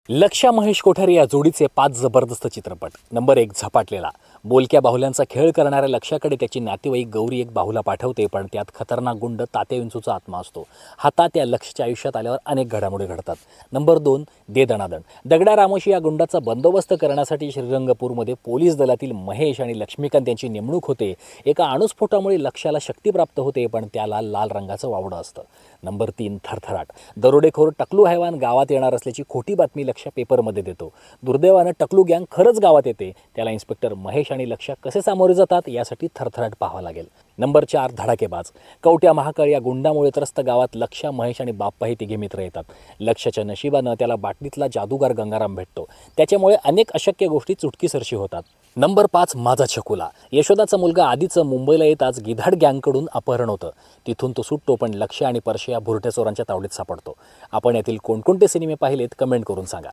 लक्ष्या महेश कोठारे या जोडीचे 5 जबरदस्त चित्रपट. नंबर 1 झपाटलेला. बोलक्या बाहुल्यांचा खेळ करणाऱ्या लक्ष्याकडे त्याची नातेवाईक गौरी एक बाहुला पाठवते, पण त्यात खतरनाक गुंड तात्या विंचूचा आत्मा असतो. हा तात्या लक्ष्याच्या आयुष्यात आल्यावर अनेक घडामोडी घडतात. नंबर 2 दे दणादण. दगडा रामोशी या गुंडाचा बंदोबस्त करण्यासाठी श्रीरंगपूरमध्ये पोलीस दलातील महेश आणि लक्ष्मीकांत यांची नेमणूक होते. एका अणुस्फोटामुळे लक्ष्याला शक्ती प्राप्त होते, पण त्याला लाल रंगाचं वावडं असतं. नंबर 3 थरथराट. दरोडेखोर टकलू हैवान गावात येणार असल्याची खोटी बातमी लक्ष्य पेपरमध्ये देतो. दुर्दैवानं टकलू गँग खरंच गावात येते. त्याला इन्स्पेक्टर महेश आणि लक्ष्य कसे सामोरे जातात यासाठी थरथराट पाहावं लागेल. नंबर 4 धडाकेबाज. कवट्या महाकाळ या गुंडामुळे त्रस्त गावात लक्ष्य, महेश आणि बाप्पा हे तिघे मित्र येतात. लक्ष्याच्या नशिबानं त्याला बाटलीतला जादूगार गंगाराम भेटतो. त्याच्यामुळे अनेक अशक्य गोष्टी चुटकीसरशी होतात. नंबर 5 माझा छकुला. यशोदाचा मुलगा आधीचं मुंबईला येताच गिधाड गँगकडून अपहरण होतं. तिथून तो सुटतो, पण लक्ष्य आणि परश्या भुरट्या चोरांच्या तावडीत सापडतो. आपण यातील कोणकोणते सिनेमे पाहिलेत कमेंट करून सांगा.